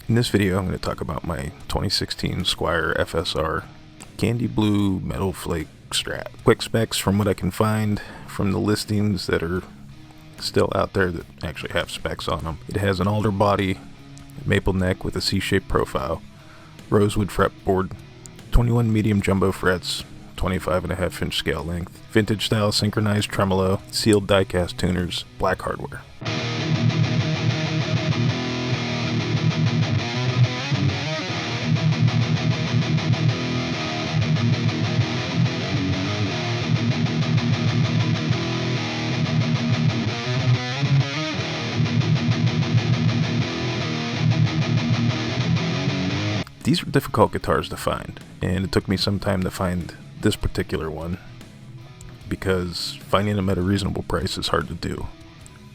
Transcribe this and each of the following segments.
In this video, I'm going to talk about my 2016 Squier FSR candy blue metal flake Strat. Quick specs from what I can find from the listings that are still out there that actually have specs on them. It has an Alder body, maple neck with a C-shaped profile, rosewood fretboard, 21 medium jumbo frets, 25.5-inch scale length, vintage style synchronized tremolo, sealed die-cast tuners, black hardware. These are difficult guitars to find, and it took me some time to find this particular one because finding them at a reasonable price is hard to do.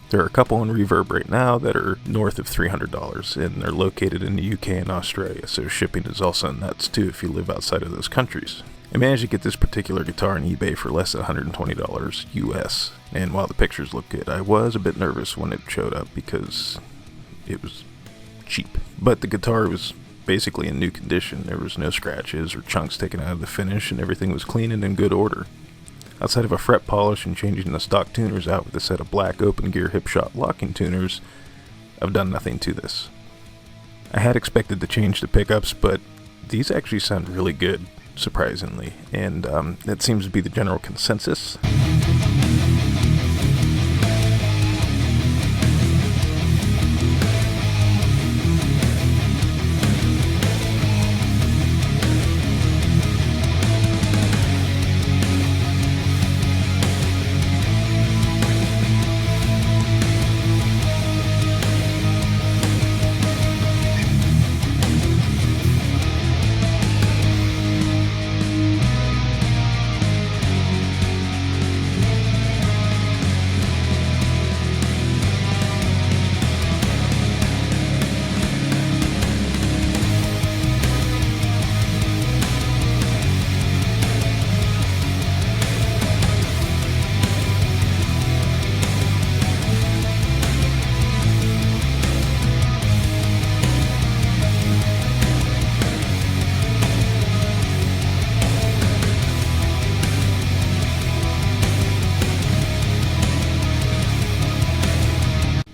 There are a couple on Reverb right now that are north of $300, and they're located in the UK and Australia, so shipping is also nuts too if you live outside of those countries. I managed to get this particular guitar on eBay for less than $120 US, and while the pictures look good, I was a bit nervous when it showed up because it was cheap. But the guitar was basically in new condition. There was no scratches or chunks taken out of the finish, and everything was clean and in good order. Outside of a fret polish and changing the stock tuners out with a set of black open gear hip shot locking tuners, I've done nothing to this. I had expected to change the pickups, but these actually sound really good, surprisingly, and that seems to be the general consensus.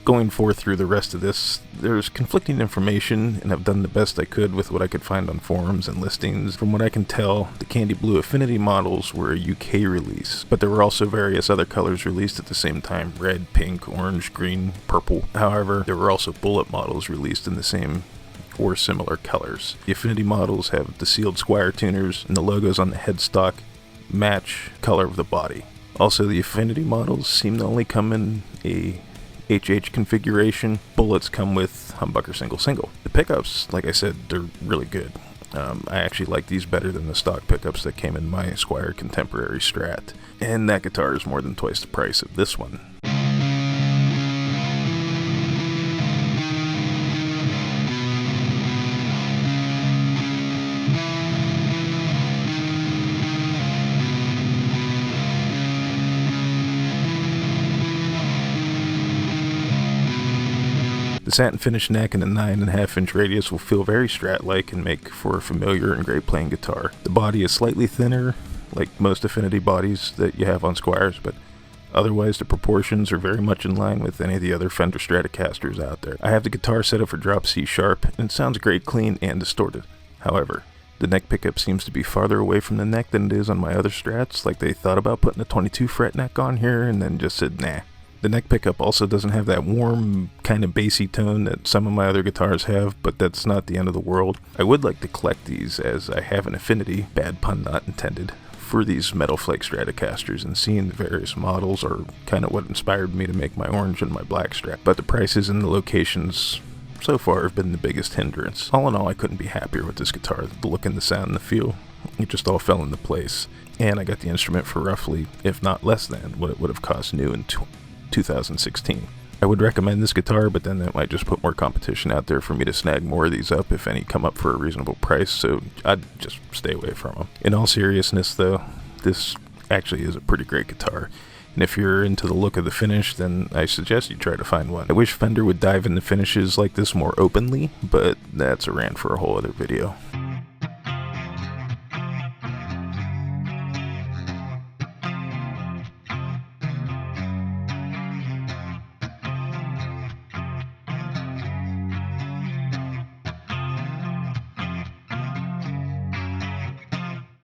Going forth through the rest of this, there's conflicting information, and I've done the best I could with what I could find on forums and listings. From what I can tell, the Candy Blue Affinity models were a UK release, but there were also various other colors released at the same time: red, pink, orange, green, purple. However, there were also bullet models released in the same or similar colors. The Affinity models have the sealed Squier tuners, and the logos on the headstock match color of the body. Also, the Affinity models seem to only come in a HH configuration. Bullets come with humbucker single. The pickups, like I said, they're really good. I actually like these better than the stock pickups that came in my Squier Contemporary Strat, and that guitar is more than twice the price of this one. The satin finish neck and the 9.5-inch radius will feel very Strat-like and make for a familiar and great playing guitar. The body is slightly thinner, like most Affinity bodies that you have on Squiers, but otherwise the proportions are very much in line with any of the other Fender Stratocasters out there. I have the guitar set up for drop C sharp, and it sounds great clean and distorted. However, the neck pickup seems to be farther away from the neck than it is on my other Strats, like they thought about putting a 22 fret neck on here and then just said nah. The neck pickup also doesn't have that warm, kind of bassy tone that some of my other guitars have, but that's not the end of the world. I would like to collect these, as I have an affinity, bad pun not intended, for these metal flake Stratocasters, and seeing the various models are kind of what inspired me to make my orange and my black Strat. But the prices and the locations so far have been the biggest hindrance. All in all, I couldn't be happier with this guitar. The look and the sound and the feel, it just all fell into place. And I got the instrument for roughly, if not less than, what it would have cost new in 2016. I would recommend this guitar, but then that might just put more competition out there for me to snag more of these up if any come up for a reasonable price, so I'd just stay away from them. In all seriousness though, this actually is a pretty great guitar, And if you're into the look of the finish, then I suggest you try to find one. I wish Fender would dive into finishes like this more openly, but that's a rant for a whole other video.